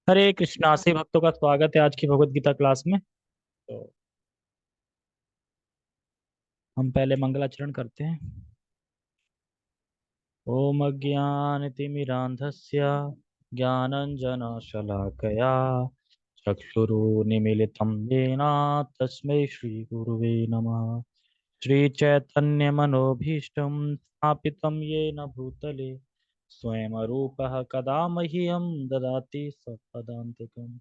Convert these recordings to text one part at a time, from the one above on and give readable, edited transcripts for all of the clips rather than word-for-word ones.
हरे कृष्णा से भक्तों का स्वागत है आज की भगवत गीता क्लास में। तो हम पहले मंगलाचरण करते हैं। ओम अज्ञानतिमिरान्धस्य ज्ञानञ्जनशलाकया चक्षुरुन्मीलितं येन तस्मै श्रीगुरुवे नमः। श्रीचैतन्यमनोभीष्टं स्थापितं येन भूतले स्वयं रूपः कदा मह्यं ददाति स्वपदान्तिकम्।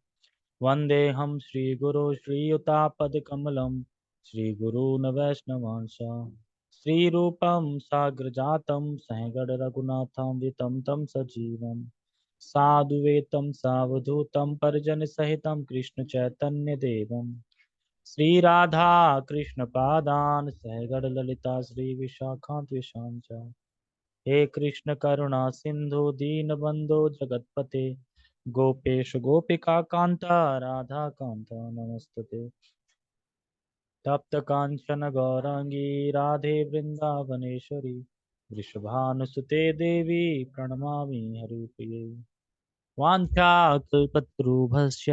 वन्देऽहं श्रीगुरो श्रीयुतापदकमलं श्रीगुरून् वैष्णवांश श्रीरूपं साग्रजातं सहगणरघुनाथान्वितं तं सजीवं साधुवेतं सावधूतं परिजनसहितं कृष्णचैतन्यदेवं श्रीराधा कृष्णपादान् सहगणललिता श्रीविशाखान्विशां च। हे कृष्ण करुणा सिंधु दीनबंधो जगतपते गोपेश गोपिका कांता राधा कांता नमस्तुते। तप्त कांचन गौरांगी राधे वृंदावनेश्वरी वृषभानुसुते देवी प्रणमामि हरिप्रिये। वाञ्छाकल्पतरुभ्यश्च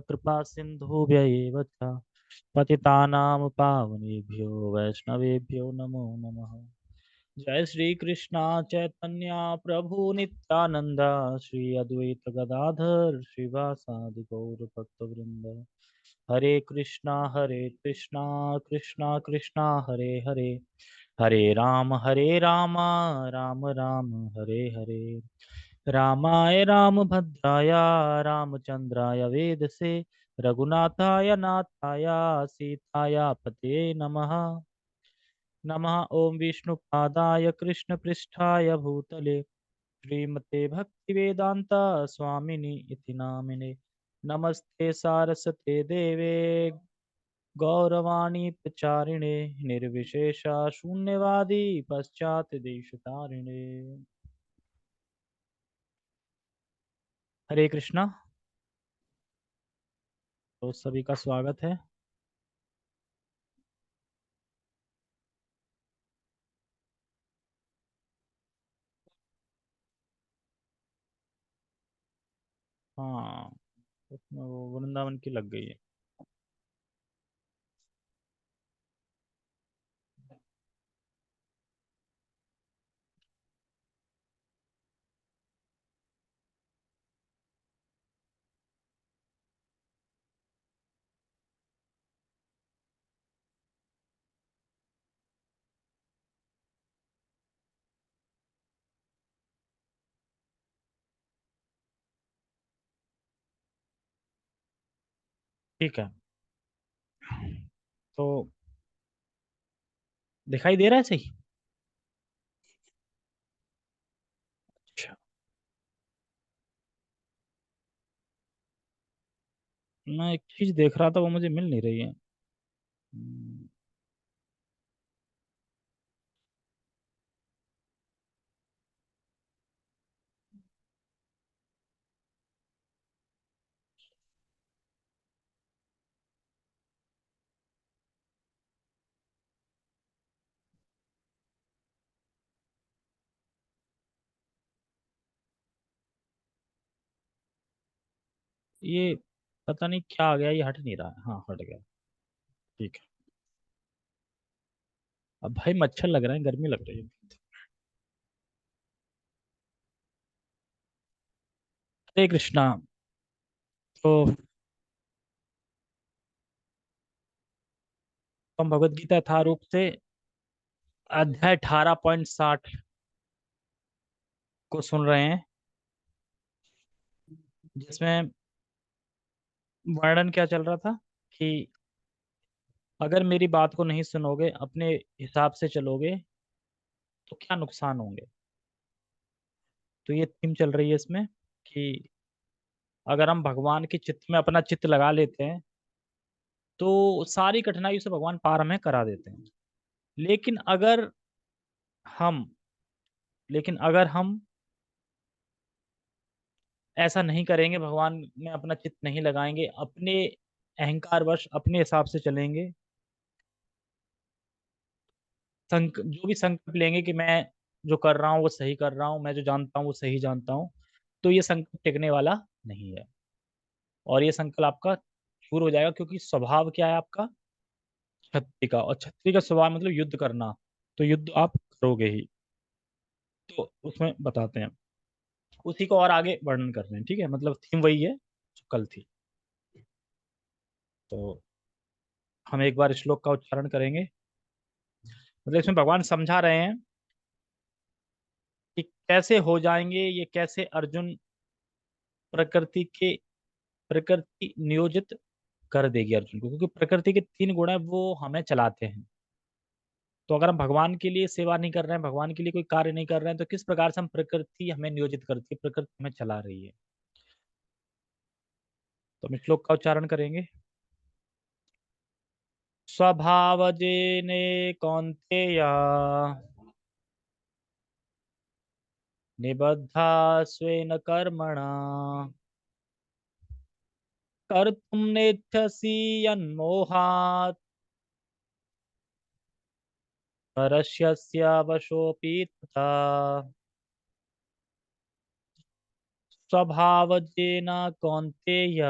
कृपा सिन्धुभ्य एव च पतितानां पावनेभ्यो वैष्णवेभ्यो नमो नमः। जय श्री कृष्णा चैतन्य प्रभु नित्यानंद श्री अद्वैत गदाधर श्रीवासादि गौर भक्त वृंद। हरे कृष्णा कृष्णा कृष्णा हरे हरे हरे राम राम राम हरे हरे। रामाय रामभद्राय रामचंद्राय वेदसे रघुनाथाय नाथाय सीताय पते नमः। नमः ओम विष्णुपादाय कृष्णपृष्ठाय भूतले श्रीमते भक्तिवेदांता स्वामिनि इति नामिने। नमस्ते सारस्वते देवे गौरवाणी प्रचारिणे निर्विशेषा शून्यवादी पश्चात देशतारिणे। हरे कृष्णा। तो सभी का स्वागत है। हाँ, उसमें वो वृंदावन की लग गई है। ठीक है। तो दिखाई दे रहा है सही? अच्छा। मैं एक चीज देख रहा था, वो मुझे मिल नहीं रही है। हम्म, ये पता नहीं क्या आ गया, ये हट नहीं रहा है। हाँ, हट गया। ठीक है। अब भाई मच्छर लग रहा है, गर्मी लग रही है। हरे कृष्णा। तो हम भगवत गीता यथारूप से अध्याय 18.60 को सुन रहे हैं, जिसमें वर्णन क्या चल रहा था कि अगर मेरी बात को नहीं सुनोगे, अपने हिसाब से चलोगे, तो क्या नुकसान होंगे। तो ये थीम चल रही है इसमें कि अगर हम भगवान के चित्त में अपना चित्त लगा लेते हैं, तो सारी कठिनाइयों से भगवान पार हमें करा देते हैं। लेकिन अगर हम लेकिन अगर हम ऐसा नहीं करेंगे, भगवान में अपना चित्त नहीं लगाएंगे, अपने अहंकार वश अपने हिसाब से चलेंगे, जो भी संकल्प लेंगे कि मैं जो कर रहा हूँ वो सही कर रहा हूँ, मैं जो जानता हूँ वो सही जानता हूँ, तो ये संकल्प टिकने वाला नहीं है। और ये संकल्प आपका दूर हो जाएगा, क्योंकि स्वभाव क्या है आपका? क्षत्रिय का, और क्षत्रिय का स्वभाव मतलब युद्ध करना, तो युद्ध आप करोगे ही। तो उसमें बताते हैं, उसी को और आगे वर्णन कर रहे हैं, ठीक है, मतलब थीम वही है जो कल थी। तो हम एक बार श्लोक का उच्चारण करेंगे। मतलब इसमें भगवान समझा रहे हैं कि कैसे हो जाएंगे ये, कैसे अर्जुन प्रकृति के, प्रकृति नियोजित कर देगी अर्जुन को, क्योंकि प्रकृति के 3 गुण है वो हमें चलाते हैं। तो अगर हम भगवान के लिए सेवा नहीं कर रहे हैं, भगवान के लिए कोई कार्य नहीं कर रहे हैं, तो किस प्रकार से हम, प्रकृति हमें नियोजित करती है, प्रकृति हमें चला रही है। तो हम इस श्लोक का उच्चारण करेंगे। स्वभावजेने कौन्तेय निबद्धा स्वेन कर्मणा कर्तुं नेच्छसि यन्मोहात् परस्यस्य वशोऽपि तथा स्वभावजेन कौन्तेय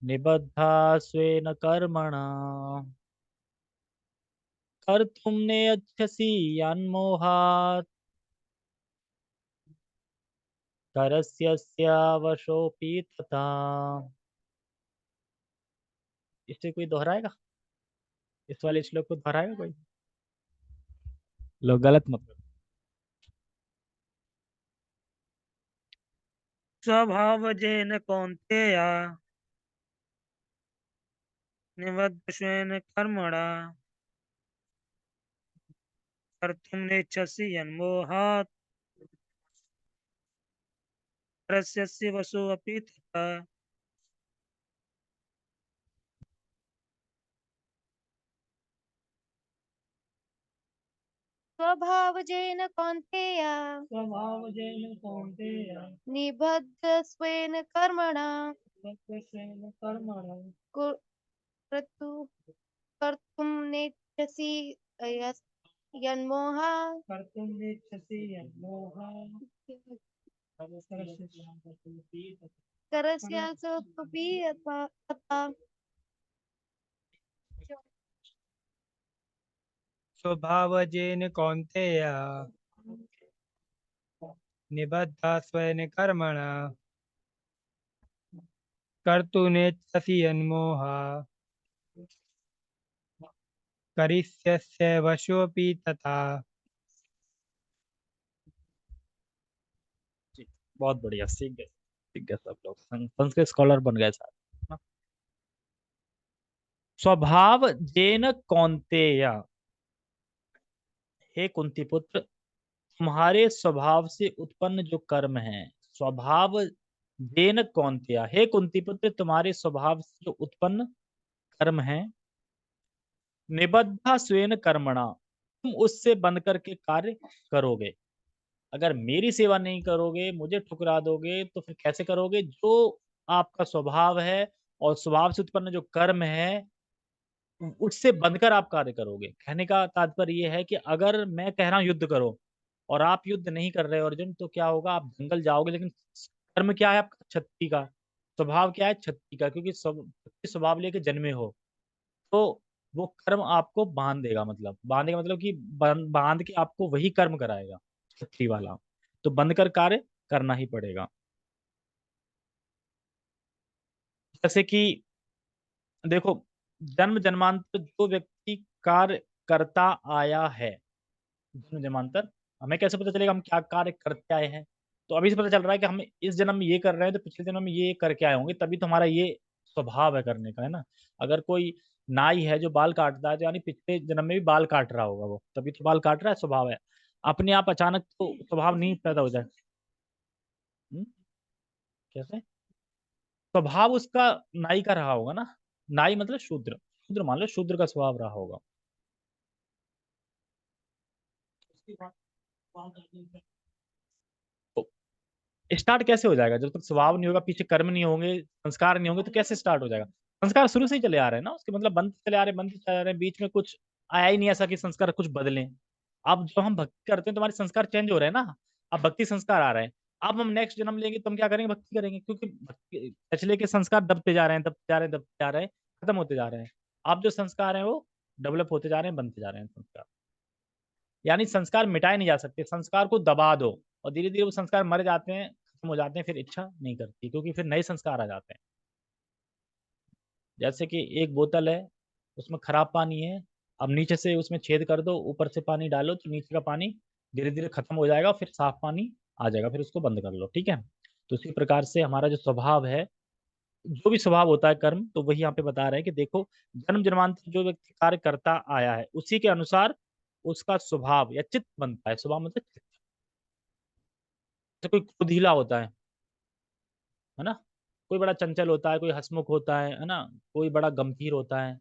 निबद्धा स्वेन कर्मणा कर्तुं नेच्छसि यन्मोहात् परस्यस्य वशोऽपि तथा। इसे कोई दोहराएगा? इस वाले श्लोक को दोहराएगा कोई? लोग गलत मतलब। स्वभावजेन कौन्तेय निबद्धस्वेन कर्मणा कर्तुं नेच्छसि यन्मोहात् परस्यस्य वशोऽपि तथा। स्वभावजेन कौन्तेय स्वभावजेन कौन्तेय निबद्धस्वेन कर्मणा निबद्धस्वेन कर्मणा कर्तु कर्तुं नेच्छसि यस् यन्मोहा कर्तुं नेच्छसि यन्मोहात् परस्यस्य करस्यासक्तुपि तथा। स्वभावजेन कौन्तेय निबद्धा स्वेन कर्मणा कर्तुं नेच्छसि यन्मोहात् करिष्यस्य वशोऽपि तथा। जी, बहुत बढ़िया, सीख गए सब लोग, संस्कृत स्कॉलर बन गए सारे। स्वभाव जेन कौन्तेय, हे कुंती पुत्र, तुम्हारे स्वभाव से उत्पन्न जो कर्म है, स्वभाव जेन कौन्तेय, हे कुंती पुत्र, तुम्हारे स्वभाव से जो उत्पन्न कर्म है, निबद्धा स्वेन कर्मणा, तुम उससे बंध करके कार्य करोगे। अगर मेरी सेवा नहीं करोगे, मुझे ठुकरा दोगे, तो फिर कैसे करोगे? जो आपका स्वभाव है और स्वभाव से उत्पन्न जो कर्म है, उससे बंधकर आप कार्य करोगे। कहने का तात्पर्य यह है कि अगर मैं कह रहा हूं युद्ध करो और आप युद्ध नहीं कर रहे हो अर्जुन, तो क्या होगा? आप जंगल जाओगे, लेकिन कर्म क्या है आपका? क्षत्रिय का। स्वभाव क्या है? क्षत्रिय का, क्योंकि स्वभाव लेके जन्मे हो। तो वो कर्म आपको बांध देगा, मतलब बांधेगा मतलब कि बांध के आपको वही कर्म कराएगा, क्षत्रिय वाला। तो बंध कर कार्य करना ही पड़ेगा। जैसे कि देखो, जन्म जन्मांतर जो व्यक्ति कार्य करता आया है, जन्म जन्मांतर, हमें कैसे पता चलेगा हम क्या कार्य करते आए हैं? तो अभी से पता चल रहा है कि हम इस जन्म में ये कर रहे हैं, तो पिछले जन्म में ये करके आए होंगे, तभी तो हमारा ये स्वभाव है करने का, है ना। अगर कोई नाई है जो बाल काटता है, तो यानी पिछले जन्म में भी बाल काट रहा होगा वो, तभी तो बाल काट रहा है, स्वभाव है। अपने आप अचानक तो स्वभाव नहीं पैदा हो जाए। हम्म? कैसे? स्वभाव उसका नाई का रहा होगा ना। नाई मतलब शूद्र, शूद्र मान लो, शूद्र का स्वभाव रहा होगा। तो स्टार्ट कैसे हो जाएगा? जब तक स्वभाव नहीं होगा, पीछे कर्म नहीं होंगे, संस्कार नहीं होंगे, तो कैसे स्टार्ट हो जाएगा? संस्कार शुरू से ही चले आ रहे हैं ना, उसके मतलब बनते चले आ रहे हैं, बनते चले आ रहे हैं, बीच में कुछ आया ही नहीं ऐसा कि संस्कार कुछ बदलें। अब जो हम भक्ति करते हैं, तो हमारे संस्कार चेंज हो रहे हैं ना। अब भक्ति संस्कार आ रहे हैं। अब हम नेक्स्ट जन्म लेंगे तो हम क्या करेंगे, भक्ति करेंगे, क्योंकि पिछले के संस्कार दबते जा रहे हैं, दबते जा रहे हैं, दबते जा रहे हैं, खत्म होते जा रहे हैं। अब जो संस्कार है वो डेवलप होते जा रहे हैं, बनते जा रहे हैं संस्कार। यानी संस्कार मिटाए नहीं जा सकते, संस्कार को दबा दो और धीरे धीरे वो संस्कार मर जाते हैं, खत्म हो जाते हैं, फिर इच्छा नहीं करती, क्योंकि फिर नए संस्कार आ जाते हैं। जैसे कि एक बोतल है, उसमें खराब पानी है, अब नीचे से उसमें छेद कर दो, ऊपर से पानी डालो तो नीचे का पानी धीरे धीरे खत्म हो जाएगा, फिर साफ पानी आ जाएगा, फिर उसको बंद कर लो, ठीक है। तो उसी प्रकार से हमारा जो स्वभाव है, जो भी स्वभाव होता है कर्म, तो वही यहाँ पे बता रहे हैं कि देखो, जन्म जन्मांतर जो व्यक्ति कार्य करता आया है उसी के अनुसार उसका स्वभाव या चित्त बनता है। स्वभाव मतलब चित्त। जैसे कोई क्रोधीला होता है ना, कोई बड़ा चंचल होता है, कोई हंसमुख होता है ना, कोई बड़ा गंभीर होता है।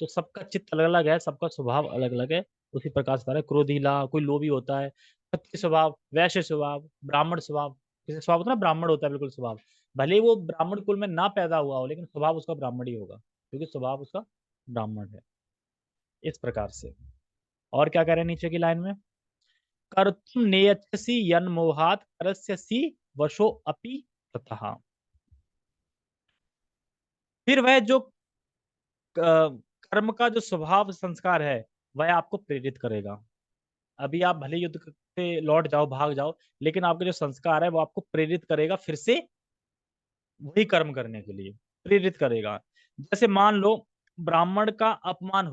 तो सबका चित्त अलग अलग है, सबका स्वभाव अलग अलग है। उसी प्रकार से है क्रोधीला, कोई लोभी होता है, क्षत्रिय स्वभाव, वैश्य स्वभाव, ब्राह्मण स्वभाव। किसी स्वभाव होता है ना, ब्राह्मण होता है बिल्कुल स्वभाव, भले ही वो ब्राह्मण कुल में ना पैदा हुआ हो, लेकिन स्वभाव उसका ब्राह्मण ही होगा, क्योंकि स्वभाव उसका ब्राह्मण है। इस प्रकार से। और क्या कह रहे हैं नीचे की लाइन में, कर्तुम नेयच्छसि यन्मोहात् करस्यसि वशो अपि ततः। फिर वह जो कर्म का जो स्वभाव संस्कार है वह आपको प्रेरित करेगा। अभी आप भले युद्ध से लौट जाओ, भाग जाओ, लेकिन आपके जो संस्कार है वो आपको प्रेरित करेगा फिर से वही कर्म करने के लिए, प्रेरित करेगा। जैसे मान लो ब्राह्मण का अपमान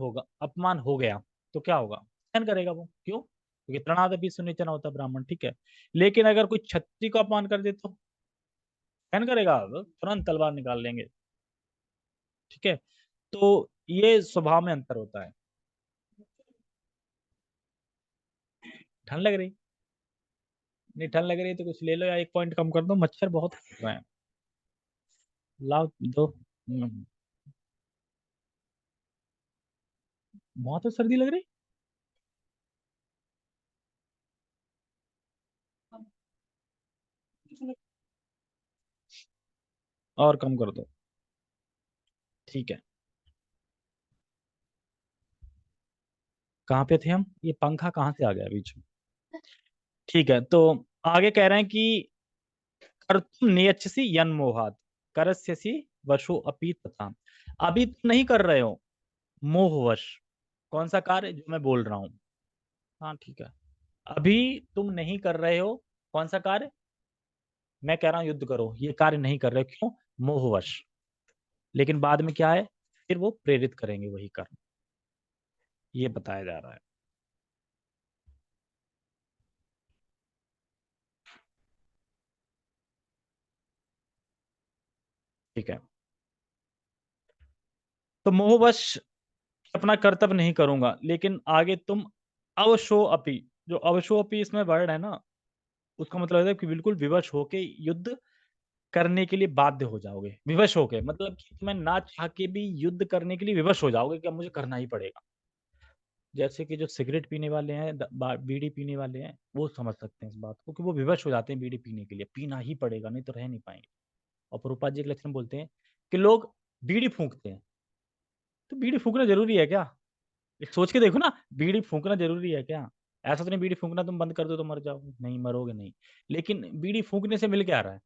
हो गया, तो क्या होगा, सहन करेगा वो, क्यों, क्योंकि तृणादपि सुनिचन होता है ब्राह्मण, ठीक है। लेकिन अगर कोई क्षत्रिय को अपमान कर दे तो सहन करेगा, वो तुरंत तलवार निकाल लेंगे, ठीक है। तो ये स्वभाव में अंतर होता है। ठंड लग रही, नहीं ठंड लग रही है तो कुछ ले लो, या एक पॉइंट कम कर दो, मच्छर बहुत काट रहे हैं। लाओ दो। बहुत तो सर्दी लग रही। और कम कर दो, ठीक है। कहाँ पे थे हम, ये पंखा कहाँ से आ गया बीच में, ठीक है। तो आगे कह रहे हैं कि कर्तुम नियच्छसि यन्मोहात् करस्यसि वशो अपि तथा। अभी तुम नहीं कर रहे हो मोहवश, कौन सा कार्य जो मैं बोल रहा हूँ, हाँ ठीक है। अभी तुम नहीं कर रहे हो कौन सा कार्य, मैं कह रहा हूँ युद्ध करो, ये कार्य नहीं कर रहे हो, क्यों, मोहवश। लेकिन बाद में क्या है, फिर वो प्रेरित करेंगे वही कर्म, ये बताया जा रहा है। ठीक है। तो मोहवश अपना कर्तव्य नहीं करूंगा, लेकिन आगे तुम अवशो अपि, जो अवशो अपि इसमें वर्ड है ना, उसका मतलब है कि बिल्कुल विवश होके युद्ध करने के लिए बाध्य हो जाओगे। विवश होके मतलब कि तुम्हें ना चाह के भी युद्ध करने के लिए विवश हो जाओगे कि अब मुझे करना ही पड़ेगा। जैसे कि जो सिगरेट पीने वाले हैं, बीड़ी पीने वाले हैं, वो समझ सकते हैं इस बात को कि वो विवश हो जाते हैं बीड़ी पीने के लिए, पीना ही पड़ेगा नहीं तो रह नहीं पाएंगे। और प्रभुपाद जी एक लक्षण बोलते हैं कि लोग बीड़ी फूंकते हैं, तो बीड़ी फूकना जरूरी है क्या, एक सोच के देखो ना, बीड़ी फूकना जरूरी है क्या। ऐसा तो नहीं बीड़ी फूकना तुम बंद कर दो तो मर जाओगे, नहीं मरोगे नहीं। लेकिन बीड़ी फूकने से मिल क्या रहा है,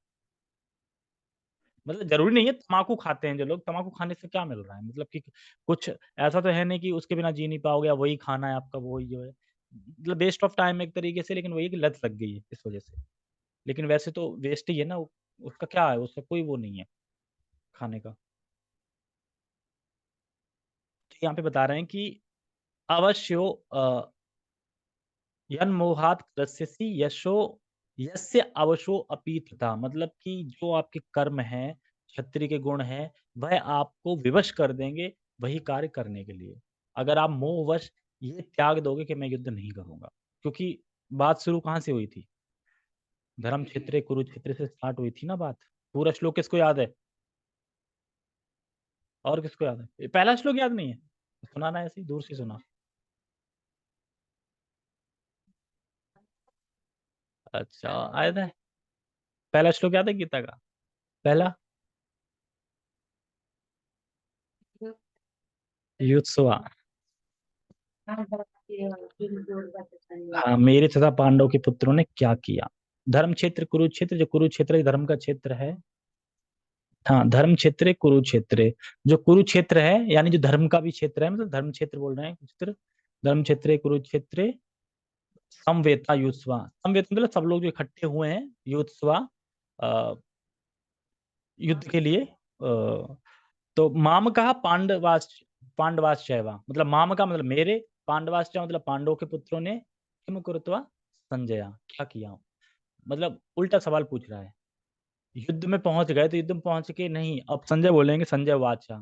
मतलब जरूरी नहीं है तम्बाकू खाते हैं जो लोग, तम्बाकू खाने से क्या मिल रहा है, मतलब कि कुछ ऐसा तो है नहीं कि उसके बिना जी नहीं पाओगे, या वही खाना है आपका, वही जो है, मतलब वेस्ट ऑफ टाइम एक तरीके से, लेकिन वही है कि लत लग गई है इस वजह से। लेकिन वैसे तो वेस्ट ही है ना उसका क्या है, उसका कोई वो नहीं है खाने का। तो यहाँ पे बता रहे हैं कि अवश्यो यन्मोहात् कृष्यसि यशो यस्य अवशो अपि तथा, मतलब कि जो आपके कर्म हैं, क्षत्रिय के गुण हैं, वह आपको विवश कर देंगे वही कार्य करने के लिए। अगर आप मोहवश ये त्याग दोगे कि मैं युद्ध नहीं करूंगा, क्योंकि बात शुरू कहाँ से हुई थी, धर्म क्षेत्र कुरुक्षेत्र से स्टार्ट हुई थी ना बात। पूरा श्लोक किसको याद है, और किसको याद है, ये पहला श्लोक याद नहीं है, सुनाना ऐसे ही दूर से सुना। अच्छा आया था, पहला श्लोक याद है गीता का, पहला युत्सुआ। हाँ, मेरे तथा पांडव के पुत्रों ने क्या किया, धर्म क्षेत्र कुरुक्षेत्र, जो कुरुक्षेत्र धर्म का क्षेत्र है। हाँ, धर्म क्षेत्र कुरुक्षेत्र, जो कुरुक्षेत्र है यानी जो धर्म का भी क्षेत्र है, मतलब धर्म क्षेत्र बोल रहे हैं क्षेत्र, धर्म क्षेत्र कुरुक्षेत्र समवेता युत्स्वा। समवेत मतलब सब लोग जो इकट्ठे हुए हैं, युत्स्वा युद्ध के लिए। तो माम कहा पांडवास, पांडवाश्चैव मतलब माम का मतलब मेरे, पांडवाश्चैव मतलब पांडवों के पुत्रों ने, किम कृत्वा संजय क्या किया, मतलब उल्टा सवाल पूछ रहा है। युद्ध में पहुंच गए तो युद्ध में पहुंच के नहीं, अब संजय बोलेंगे संजय वाचा।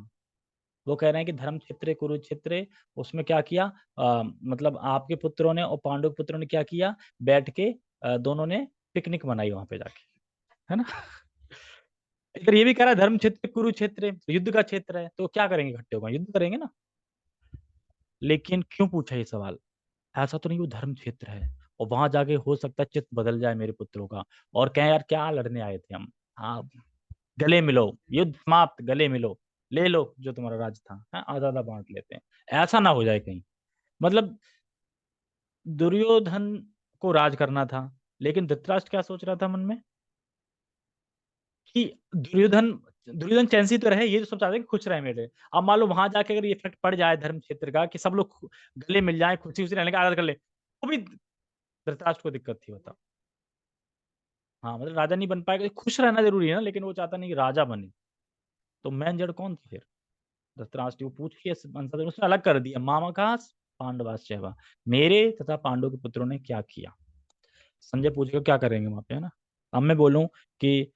वो कह रहे हैं कि धर्म क्षेत्र कुरुक्षेत्र, उसमें क्या किया, मतलब आपके पुत्रों ने और पांडव के पुत्रों ने क्या किया, बैठ के दोनों ने पिकनिक मनाई वहां पे जाके, है ना। इधर ये भी कह रहा है धर्म क्षेत्र कुरुक्षेत्र, युद्ध का क्षेत्र है, तो क्या करेंगे, इकट्ठे होकर युद्ध करेंगे ना। लेकिन क्यों पूछा ये सवाल, ऐसा तो नहीं वो धर्म क्षेत्र है और वहां जाके हो सकता है चित्त बदल जाए मेरे पुत्रों का और कहें यार क्या लड़ने आए थे हम, हाँ गले मिलो, युद्ध समाप्त, गले मिलो, ले लो जो तुम्हारा राज था, हाँ, आधा आधा बांट लेते हैं, ऐसा ना हो जाए कहीं। मतलब दुर्योधन को राज करना था, लेकिन धृतराष्ट्र क्या सोच रहा था मन में कि दुर्योधन, दुर्योधन चैंसी तो रहे, ये तो सब चाहते हैं कि खुश रहे मेरे। अब मान लो वहां जाके अगर ये इफेक्ट पड़ जाए धर्म क्षेत्र का कि सब लोग गले मिल जाए, खुशी खुशी रहने का आदत कर ले, तो भी धृतराष्ट्र को दिक्कत थी, बता। हाँ मतलब राजा नहीं बन पाएगा, खुश रहना जरूरी है ना, लेकिन वो चाहता नहीं कि राजा बने। तो मैन जड़ कौन था फिर, धृतराष्ट्र। वो पूछ के आंसर उसने अलग कर दिया, मामा का पांडवाश्चैव, मेरे तथा पांडव के पुत्रों ने क्या किया। संजय पूछेगा क्या करेंगे वहां पे, है ना। अब मैं बोलूं कि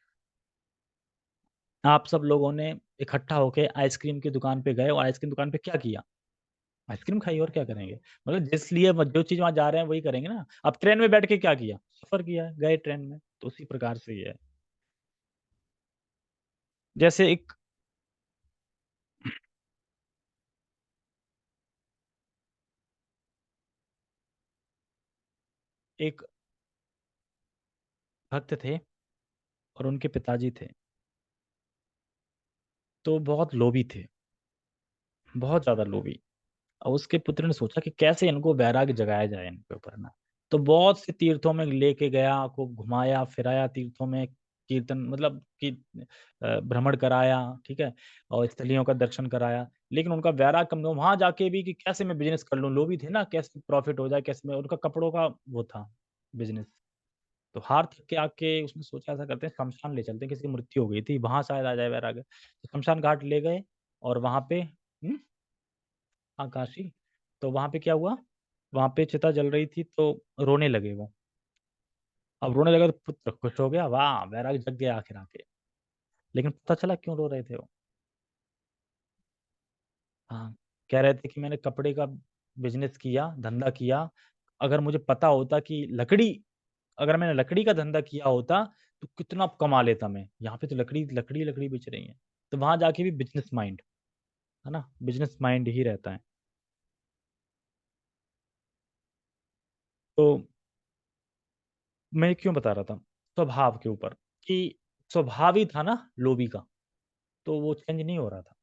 आप सब लोगों ने इकट्ठा होके आइसक्रीम की दुकान पे गए और आइसक्रीम दुकान पे क्या किया, आइसक्रीम खाई, और क्या करेंगे। मतलब जिस लिए जो चीज वहां जा रहे हैं वही करेंगे ना। अब ट्रेन में बैठ के क्या किया, सफर किया, गए ट्रेन में, तो उसी प्रकार से ये है। जैसे एक भक्त थे और उनके पिताजी थे, तो बहुत लोभी थे, बहुत ज्यादा लोभी। और उसके पुत्र ने सोचा कि कैसे इनको वैराग्य जगाया जाए इनके ऊपर ना। तो बहुत से तीर्थों में लेके गया, को घुमाया फिराया तीर्थों में, कीर्तन मतलब कि भ्रमण कराया, ठीक है, और स्थलियों का दर्शन कराया। लेकिन उनका वैराग कम, वहां जाके भी कि कैसे मैं बिजनेस कर लूं, लोभी थे ना, कैसे प्रॉफिट हो जाए, कैसे मैं, उनका कपड़ों का वो था बिजनेस। तो हार थक के आके उसने सोचा ऐसा करते हैं शमशान ले चलते हैं, किसी की मृत्यु हो गई थी, वहां शायद आ जाए वैराग्य। तो शमशान घाट ले गए और वहां पे आकाशी, तो वहां पे क्या हुआ, वहां पे चिता जल रही थी तो रोने लगे वो। अब रोने लगा तो पुत्र खुश हो गया, वाह वैराग जग गया आखिर आके। लेकिन पता चला क्यों रो रहे थे वो। हाँ, कह रहे थे कि मैंने कपड़े का बिजनेस किया, धंधा किया, अगर मुझे पता होता कि लकड़ी, अगर मैंने लकड़ी का धंधा किया होता तो कितना कमा लेता मैं। यहाँ पे तो लकड़ी लकड़ी लकड़ी बेच रही है। तो वहां जाके भी बिजनेस माइंड, है ना, बिजनेस माइंड ही रहता है। तो मैं क्यों बता रहा था स्वभाव के ऊपर, कि स्वभाव ही था ना लोभी का, तो वो चेंज नहीं हो रहा था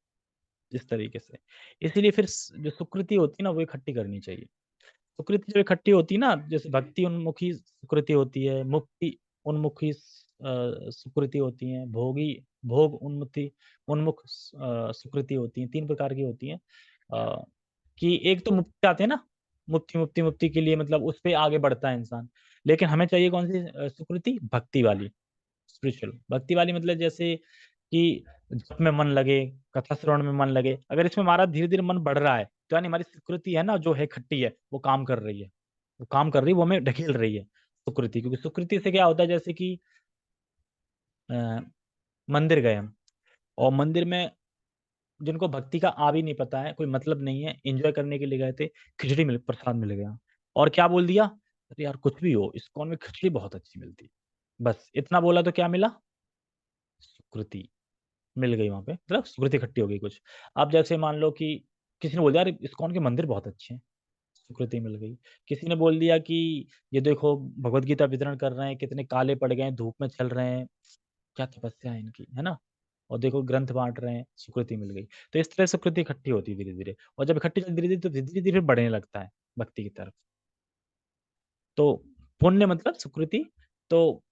जिस तरीके से। इसीलिए फिर जो सुकृति होती है ना वो इकट्ठी करनी चाहिए। सुकृति जो इकट्ठी होती है ना, जैसे भक्ति उन्मुखी सुकृति होती है, मुक्ति उन्मुखी सुकृति होती है, भोगी भोग उन्मुखी उन्मुख सुकृति होती है, तीन प्रकार की होती है। कि एक तो मुक्ति आते हैं ना, मुक्ति मुक्ति मुक्ति के लिए मतलब उस पे आगे बढ़ता है इंसान। लेकिन हमें चाहिए कौन सी सुकृति, भक्ति वाली, स्पिरिचुअल भक्ति वाली, मतलब जैसे कि जप में मन लगे, कथा श्रवण में मन लगे। अगर इसमें हमारा धीरे धीरे मन बढ़ रहा है तो यानी हमारी सुकृति है ना जो है खट्टी है, वो काम कर रही है, वो काम कर रही है, वो हमें ढकेल रही है सुकृति। क्योंकि सुकृति से क्या होता है, जैसे कि अ, मंदिर गए हम, और मंदिर में जिनको भक्ति का आ भी नहीं पता है, कोई मतलब नहीं है, एंजॉय करने के लिए गए थे, खिचड़ी मिल, प्रसाद मिल गया, और क्या बोल दिया, अरे यार कुछ भी हो, इस्कॉन में खिचड़ी बहुत अच्छी मिलती है, बस इतना बोला तो क्या मिला, सुकृति मिल गई वहां पे, मतलब सुकृति इकट्ठी हो गई कुछ। अब जैसे मान लो कि किसी ने बोल दिया, अरे इस्कॉन के मंदिर बहुत अच्छे हैं, सुकृति मिल गई। किसी ने बोल दिया कि ये देखो भगवत गीता वितरण कर रहे हैं, कितने काले पड़ गए हैं, धूप में चल रहे हैं, क्या तपस्या है इनकी, है ना, और देखो ग्रंथ बांट रहे हैं, सुकृति मिल गई। तो इस तरह सुकृति इकट्ठी होती है धीरे धीरे, और जब इकट्ठी धीरे धीरे तो धीरे धीरे बढ़ने लगता है भक्ति की तरफ। तो पुण्य मतलब सुकृति। तो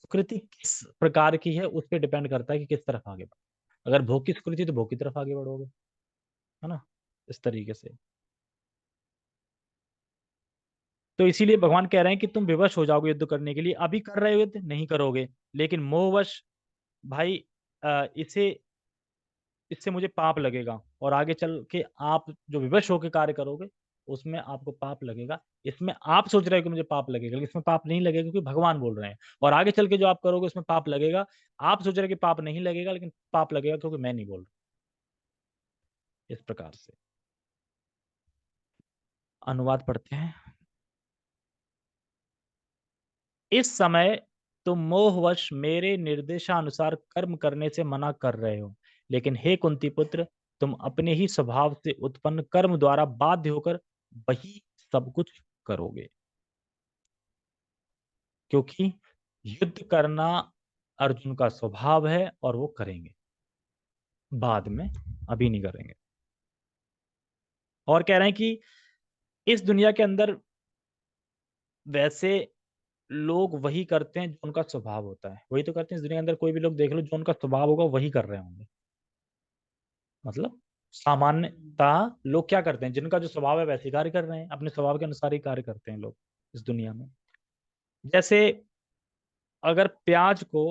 सुकृति किस प्रकार की है उस पर डिपेंड करता है कि किस तरफ आगे बढ़ो। अगर भोग की सुकृति तो भोग की तरफ आगे बढ़ोगे, है ना, इस तरीके से। तो इसीलिए भगवान कह रहे हैं कि तुम विवश हो जाओगे युद्ध करने के लिए, अभी कर रहे हो युद्ध नहीं करोगे, लेकिन मोहवश भाई इसे इससे मुझे पाप लगेगा, और आगे चल के आप जो विवश होकर कार्य करोगे उसमें आपको पाप लगेगा। इसमें आप सोच रहे हो कि मुझे पाप लगेगा, लेकिन इसमें पाप नहीं लगेगा क्योंकि भगवान बोल रहे हैं। और आगे चल के जो आप करोगे उसमें पाप लगेगा, आप सोच रहे हो कि पाप नहीं लगेगा, लेकिन पाप लगेगा क्योंकि मैं नहीं बोल रहा। इस प्रकार से अनुवाद पढ़ते हैं। इस समय तुम मोहवश मेरे निर्देशानुसार कर्म करने से मना कर रहे हो, लेकिन हे कुंती पुत्र, तुम अपने ही स्वभाव से उत्पन्न कर्म द्वारा बाध्य होकर वही सब कुछ करोगे, क्योंकि युद्ध करना अर्जुन का स्वभाव है और वो करेंगे बाद में, अभी नहीं करेंगे। और कह रहे हैं कि इस दुनिया के अंदर वैसे लोग वही करते हैं जो उनका स्वभाव होता है, वही तो करते हैं इस दुनिया के अंदर। कोई भी लोग देख लो, जो उनका स्वभाव होगा वही कर रहे होंगे। मतलब सामान्यतः लोग क्या करते हैं, जिनका जो स्वभाव है वैसे कार्य कर रहे हैं, अपने स्वभाव के अनुसार ही कार्य करते हैं लोग इस दुनिया में। जैसे अगर प्याज को,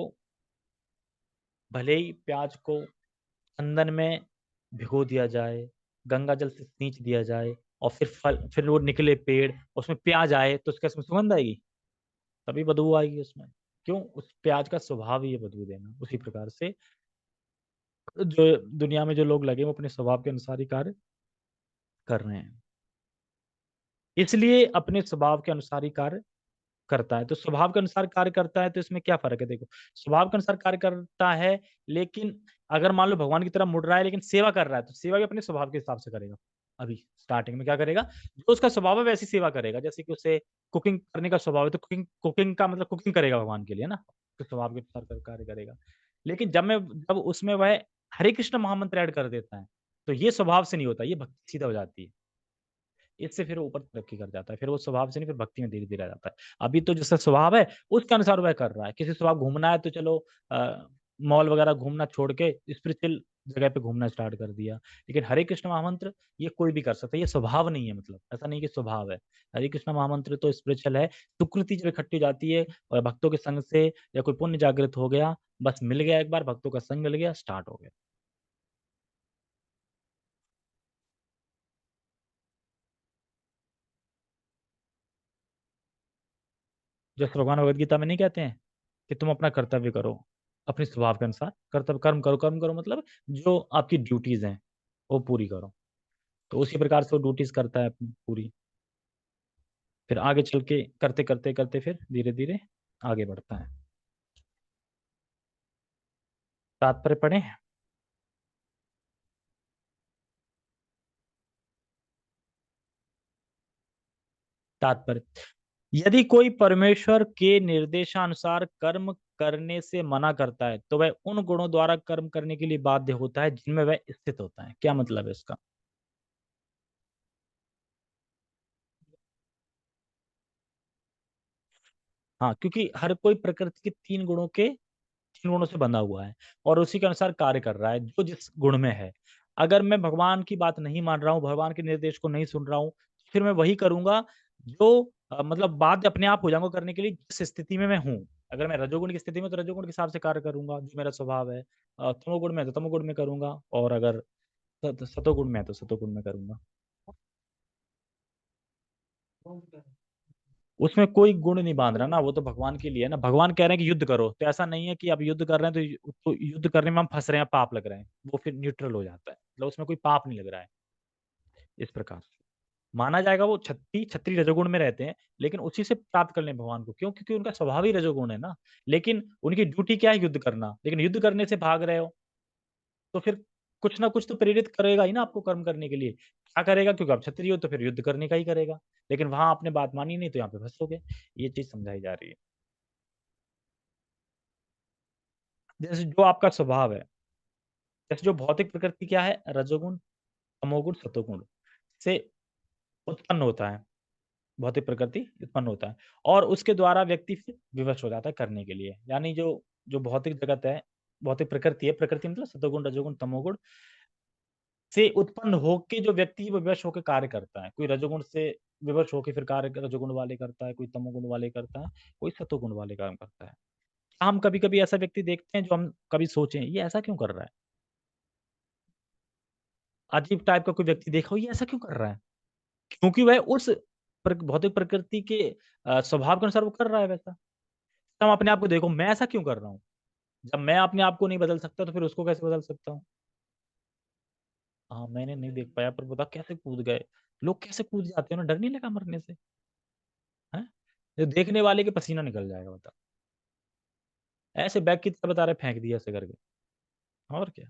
भले ही प्याज को चंदन में भिगो दिया जाए, गंगा जल से सींच दिया जाए, और फिर वो निकले पेड़, उसमें प्याज आए, तो उसके उसमें सुगंध आएगी, तभी बदबू आएगी उसमें। क्यों? उस प्याज का स्वभाव ही है बदबू देना। उसी प्रकार से जो दुनिया में जो लोग लगे वो अपने स्वभाव के अनुसार ही कार्य कर रहे हैं, इसलिए अपने स्वभाव के अनुसार ही कार्य करता है। तो स्वभाव के अनुसार कार्य करता है, तो इसमें क्या फर्क है? देखो, स्वभाव के अनुसार कार्य करता है, लेकिन अगर मान लो भगवान की तरफ मुड़ रहा है लेकिन सेवा कर रहा है, तो सेवा भी अपने स्वभाव के हिसाब से करेगा। अभी स्टार्टिंग में क्या करेगा, जो उसका स्वभाव है वैसी सेवा करेगा। जैसे कि उसे कुकिंग करने का स्वभाव है, तो कुकिंग कुकिंग का मतलब कुकिंग करेगा भगवान के लिए ना, तो स्वभाव के अनुसार कार्य करेगा। लेकिन जब उसमें वह हरे कृष्ण महामंत्र ऐड कर देता है, तो ये स्वभाव से नहीं होता, ये भक्ति सीधा हो जाती है। इससे फिर वो ऊपर तरक्की कर जाता है, फिर वो स्वभाव से नहीं, फिर भक्ति में धीरे-धीरे आ जाता है। अभी तो जैसा स्वभाव है, उसके अनुसार वह कर रहा है। किसी स्वभाव घूमना है तो चलो मॉल वगैरह घूमना छोड़ के स्पिरिचुअल जगह पे घूमना स्टार्ट कर दिया। लेकिन हरे कृष्ण महामंत्र ये कोई भी कर सकता है, ये स्वभाव नहीं है, मतलब ऐसा नहीं कि स्वभाव है। हरे कृष्ण महामंत्र तो स्पिरिचुअल है, सुकृति जब इकट्ठी हो जाती है और भक्तों के संग से, या कोई पुण्य जागृत हो गया, बस मिल गया एक बार, भक्तों का संग मिल गया, स्टार्ट हो गया। जैसे भगवान भगवद गीता में नहीं कहते हैं कि तुम अपना कर्तव्य करो, अपने स्वभाव के अनुसार कर्तव्य कर्म करो। कर्म करो मतलब जो आपकी ड्यूटीज हैं वो पूरी करो। तो उसी प्रकार से वो ड्यूटीज करता है अपनी पूरी, फिर आगे चल के करते करते करते फिर धीरे धीरे आगे बढ़ता है। तात्पर्य पढ़े। तात्पर्य, यदि कोई परमेश्वर के निर्देशानुसार कर्म करने से मना करता है, तो वह उन गुणों द्वारा कर्म करने के लिए बाध्य होता है जिनमें वह स्थित होता है। क्या मतलब है इसका? हाँ, क्योंकि हर कोई प्रकृति के तीन गुणों से बंधा हुआ है और उसी के अनुसार कार्य कर रहा है जो जिस गुण में है। अगर मैं भगवान की बात नहीं मान रहा हूँ, भगवान के निर्देश को नहीं सुन रहा हूँ, फिर मैं वही करूंगा जो मतलब बाध्य अपने आप हो जाऊंगा करने के लिए जिस स्थिति में मैं हूँ। अगर मैं रजोगुण की स्थिति में, तो रजोगुण के हिसाब से कार्य करूंगा जो मेरा स्वभाव है। तमोगुण में है तो तमोगुण में करूंगा, और अगर सतोगुण में है तो सतोगुण में करूंगा। उसमें कोई गुण नहीं बांध रहा ना, वो तो भगवान के लिए है ना। भगवान कह रहे हैं कि युद्ध करो, तो ऐसा नहीं है कि अब युद्ध कर रहे हैं तो युद्ध करने में हम फंस रहे हैं, पाप लग रहे हैं। वो फिर न्यूट्रल हो जाता है, मतलब उसमें कोई पाप नहीं लग रहा है। इस प्रकार से माना जाएगा वो छत्री छत्री रजोगुण में रहते हैं, लेकिन उसी से प्राप्त कर लें भगवान को। क्यों? क्योंकि उनका स्वभाव ही रजोगुण है ना। लेकिन उनकी ड्यूटी क्या है? युद्ध करना। लेकिन युद्ध करने से भाग रहे हो, तो फिर कुछ ना कुछ तो प्रेरित करेगा ही ना आपको कर्म करने के लिए। क्या करेगा? क्योंकि आप क्षत्रिय हो तो फिर युद्ध करने का ही करेगा। लेकिन वहां आपने बात मानी नहीं, तो यहाँ पे फंसोगे। ये चीज समझाई जा रही है। जैसे जो आपका स्वभाव है, जैसे जो भौतिक प्रकृति क्या है, रजोगुण, तमोगुण, सतोगुण से उत्पन्न होता है। भौतिक प्रकृति उत्पन्न होता है और उसके द्वारा व्यक्ति फिर विवश हो जाता है करने के लिए। यानी जो जो भौतिक जगत है, भौतिक प्रकृति है, प्रकृति मतलब सतोगुण, रजोगुण, तमोगुण से उत्पन्न होके जो व्यक्ति वो विवश होकर कार्य करता है। कोई रजोगुण से विवश होके फिर कार्य रजोगुण वाले करता है, कोई तमोगुण वाले करता है, कोई सतोगुण वाले काम करता है। हम कभी-कभी ऐसा व्यक्ति देखते हैं जो हम कभी सोचें ये ऐसा क्यों कर रहा है? अजीब टाइप का कोई व्यक्ति देखा हो ये ऐसा क्यों कर रहा है? क्योंकि वह उस भौतिक प्रकृति के स्वभाव के अनुसार वो कर रहा है वैसा। हम अपने आप को देखो मैं ऐसा क्यों कर रहा हूँ? जब मैं अपने आप को नहीं बदल सकता तो फिर उसको कैसे बदल सकता हूँ? हाँ, मैंने नहीं देख पाया पर बता कैसे कूद गए? लोग कैसे कूद जाते हैं? उन्हें डर नहीं लगा मरने से? हैं? ये देखने वाले के पसीना निकल जाएगा बता। ऐसे बैग की तरह बता रहे फेंक दिया ऐसे करके। और क्या?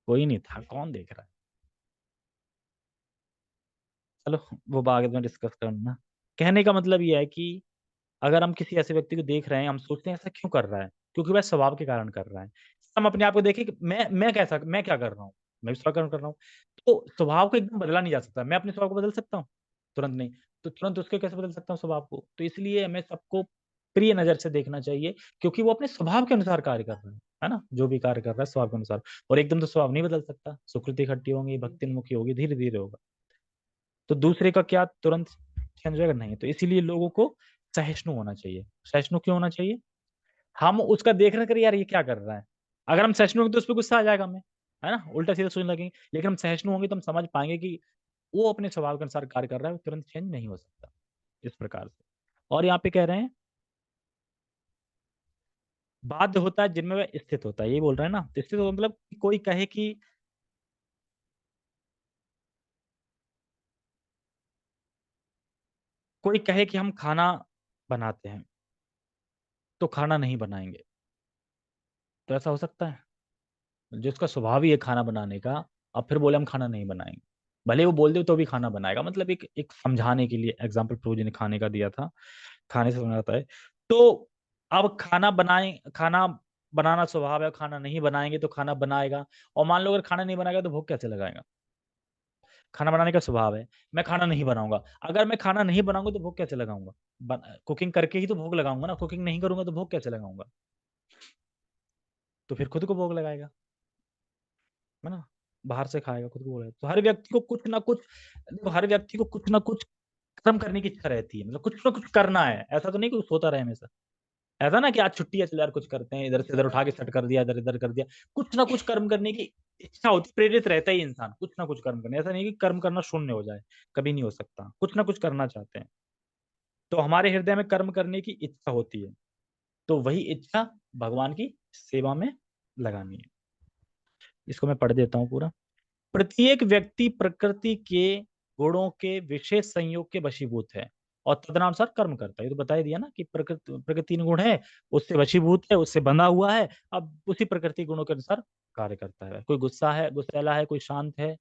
कोई नहीं था, कौन देख रहा है? चलो वो बाद में डिस्कस करना। कहने का मतलब ये है कि अगर हम किसी ऐसे व्यक्ति को देख रहे हैं, हम सोचते हैं ऐसा क्यों कर रहा है? क्योंकि वह स्वभाव के कारण कर रहा है। हम अपने आप को देखें कि मैं क्या कर रहा हूँ? मैं भी स्वभाव कर रहा हूँ। तो स्वभाव को एकदम बदला नहीं जा सकता। मैं अपने स्वभाव को बदल सकता हूँ? तुरंत नहीं। तो तुरंत उसके कैसे बदल सकता हूँ स्वभाव को? तो इसलिए हमें सबको प्रिय नज़र से देखना चाहिए क्योंकि वो अपने स्वभाव के अनुसार कार्य कर रहा है ना? जो भी कार्य कर रहा है स्वभाव के अनुसार और एकदम तो स्वभाव नहीं बदल सकता। सुकृति इकट्ठी होंगी, भक्ति उन्मुखी होगी, धीरे-धीरे होगा। तो दूसरे का क्या तुरंत चेंज होएगा? नहीं। तो इसीलिए लोगों को सहिष्णु होना चाहिए। सहिष्णु क्यों होना चाहिए? हम उसका देख रहे हैं कि यार ये क्या कर रहा है? अगर हम सहिष्णु होंगे तो उस पे गुस्सा आ जाएगा हमें, है ना? उल्टा-सीधा सोचने लगेंगे। लेकिन हम सहिष्णु होंगे तो हम समझ पाएँगे कि वो अपने स्वभाव के अनुसार कार्य कर रहा है, वो तुरंत चेंज नहीं हो सकता। इस प्रकार से। और यहाँ पे कह रहे हैं बाध्य होता है जिनमें वह स्थित होता है, यही बोल रहे हैं ना? तो स्थित मतलब कोई कहे कि कोई कहे कि हम खाना बनाते हैं, तो खाना नहीं बनाएँगे। तो ऐसा हो सकता है? जिसका स्वभाव ही है खाना बनाने का, अब फिर बोले हम खाना नहीं बनाएँगे। भले वो बोल दे तो भी खाना बनाएगा मतलब एक एक समझाने के लिए एग्ज़ाम्पल प्रभु जी ने खाने का दिया था, खाने से समझ आता है। तो अब खाना बनाना स्वभाव है, खाना नहीं बनाएँगे तो खाना बनाएगा और मान लो अगर खाना नहीं बनाएगा तो भूख कैसे लगाएगा? खाना बनाने का स्वभाव है, मैं खाना नहीं बनाऊँगा। अगर मैं खाना नहीं बनाऊँगा तो भूख कैसे लगाऊँगा? कुकिंग करके ही तो भूख लगाऊँगा ना, कुकिंग नहीं करूँगा तो भूख कैसे लगाऊँगा? तो फिर खुद को भोग लगाएगा। है ना? बाहर से खाएगा, खुद को बोलेगा। तो हर व्यक्ति को कुछ ना कुछ देखो हर व्यक्ति को कुछ ना कुछ कर्म करने की इच्छा रहती है। मतलब कुछ ना कुछ करना है। ऐसा तो नहीं कि वो सोता रहे हमेशा। ऐसा ना कि आज छुट्टी है चलो यार कुछ करते हैं, इधर से इधर उठा के सेट कर दिया, इधर-इधर कर दिया। कुछ ना कुछ कर्म करने की इच्छा होती प्रेरित रहता ही इंसान, कुछ ना कुछ कर्म करने। ऐसा नहीं है कि कर्म करना शून्य हो जाए, कभी नहीं हो सकता। कुछ ना कुछ करना चाहते हैं। तो हमारे हृदय में कर्म करने की इच्छा होती है। तो वही इच्छा भगवान की सेवा में लगानी है। इसको मैं पढ़ देता हूँ पूरा। प्रत्येक व्यक्ति प्रकृति के गुणों के विशेष संयोग के वशीभूत है और तदनुसार कर्म करता है। ये तो बता ही दिया ना कि प्रकृति 3 गुण है, उससे वशीभूत है, उससे बंधा हुआ है, अब उसी प्रकृति गुणों के अनुसार कार्य करता है। कोई गुस्सा है, गुस्सैला है, कोई शांत है,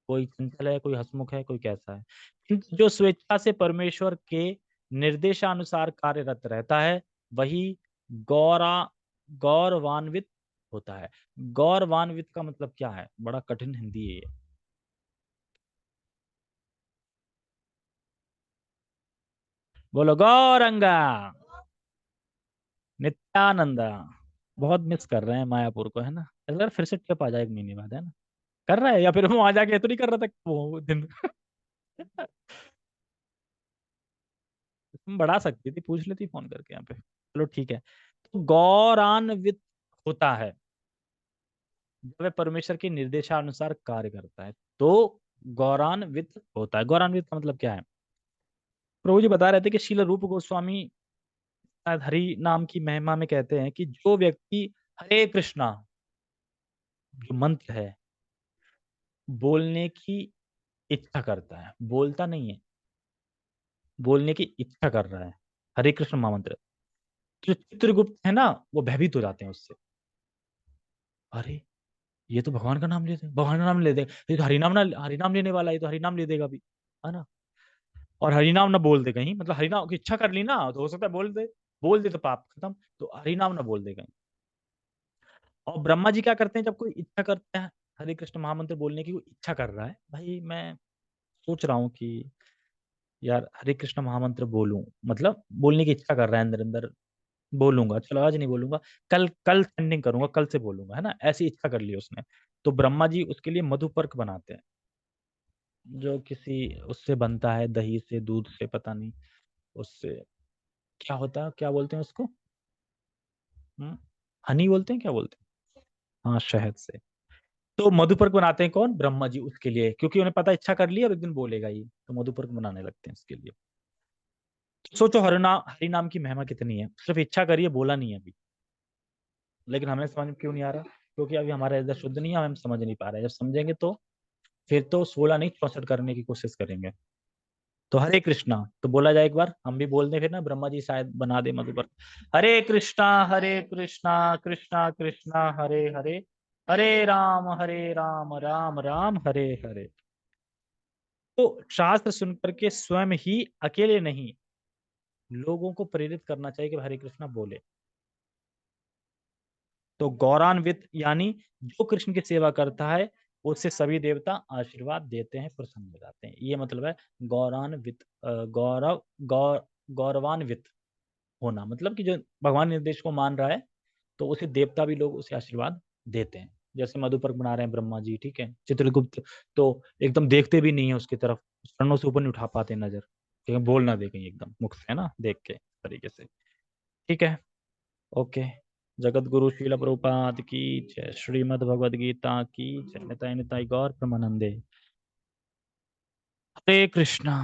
कोई चंचल है, कोई हँसमुख है, कोई कैसा है। किंतु जो स्वेच्छा से परमेश्वर के निर्देशानुसार कार्यरत रहता है, वही गौरा गौरवान्वित होता है। गौरवान्वित का मतलब क्या है? बड़ा कठिन हिंदी है ये। बोलो गौरंगा, नित्यानंदा। बहुत मिस कर रहे हैं मायापुर को, है ना? ऐसा लग रहा है फिर से ट्रिप आ जाए 1 महीने बाद, है ना? कर रहा है या फिर वहाँ जाके ये तो नहीं कर रहा था वो दिन? तुम बढ़ा सकती थी, पूछ लेती फ़ोन करके यहाँ पे। चलो ठीक है। तो गौरान्वित होता है, जब वह परमेश्वर के निर्देशानुसार कार्य करता है, तो गौरान्वित होता है। गौरान्वित का मतलब क्या है? प्रभु जी बता रहे थे कि श्रील रूप गोस्वामी शायद हरि नाम की महिमा में कहते हैं कि जो व्यक्ति हरे कृष्णा जो मंत्र है, बोलने की इच्छा करता है, बोलता नहीं है, बोलने की इच्छा कर रहा है, हरे कृष्ण महामंत्र। जो चित्रगुप्त है ना, वो भयभीत हो जाते हैं उससे। अरे! ये तो भगवान का नाम ले रहे भगवान का नाम ले दे, ये तो हरिनाम लेने वाला है, ये तो हरिनाम ले देगा अभी, है ना? और हरिनाम ना बोल दे कहीं, मतलब हरिनाम की इच्छा कर ली ना, तो हो सकता है बोल दे तो पाप खत्म, तो हरिनाम ना बोल दे कहीं। और ब्रह्मा जी क्या करते हैं, जब कोई इच्छा करते हैं हरे कृष्ण महामंत्र बोलने की, कोई इच्छा कर रहा है, भाई मैं सोच रहा हूँ कि यार हरे कृष्ण महामंत्र बोलूं, मतलब बोलने की इच्छा कर रहा है अंदर अंदर, बोलूंगा, चलो आज नहीं बोलूंगा, कल कल सेंडिंग करूंगा, कल से बोलूंगा, है ना, ऐसी इच्छा कर ली उसने। तो ब्रह्मा जी उसके लिए मधुपर्क बनाते हैं, जो किसी उससे बनता है, दही से, दूध से, पता नहीं उससे क्या होता है, क्या बोलते हैं उसको, हनी बोलते हैं, क्या बोलते हैं, हाँ शहद से। तो मधुपर्क बनाते हैं कौन, ब्रह्मा जी उसके लिए, क्योंकि उन्हें पता इच्छा कर ली अब एक दिन बोलेगा ही, तो मधुपर्क बनाने लगते हैं उसके लिए। सोचो हरि नाम की महिमा कितनी है, सिर्फ इच्छा करिए, बोला नहीं है अभी, लेकिन हमें समझ में क्यों नहीं आ रहा, क्योंकि अभी हमारा हृदय शुद्ध नहीं है, हम समझ नहीं पा रहे, जब समझेंगे तो फिर तो 16 नहीं 64 करने की कोशिश करेंगे। तो हरे कृष्णा तो बोला जाए एक बार, हम भी बोल दें फिर ना, ब्रह्मा जी शायद बना दे मधुपर्क। हरे कृष्णा कृष्णा कृष्णा हरे हरे, हरे राम राम राम हरे हरे। तो शास्त्र सुन करके स्वयं ही अकेले नहीं, लोगों को प्रेरित करना चाहिए कि हरे कृष्णा बोले। तो गौरान्वित यानी जो कृष्ण की सेवा करता है उससे सभी देवता आशीर्वाद देते हैं, प्रसन्न हो जाते हैं, ये मतलब है गौरान्वित, गौरवान्वित होना, मतलब कि जो भगवान निर्देश को मान रहा है तो उसे देवता भी लोग उसे आशीर्वाद देते हैं। जैसे मधुपर्क बना रहे हैं ब्रह्मा जी, ठीक है, चित्रगुप्त तो एकदम देखते भी नहीं है उसकी तरफ, चरणों से ऊपर नहीं उठा पाते नजर, क्योंकि बोल ना दे कहीं एकदम मुख से, है ना, देख के तरीके से। ठीक है, ओके। जगत गुरु श्रील प्रभुपाद की जय, श्रीमद् भगवद गीता की जय, निताय निताय गौर प्रमानंदे। हरे कृष्णा।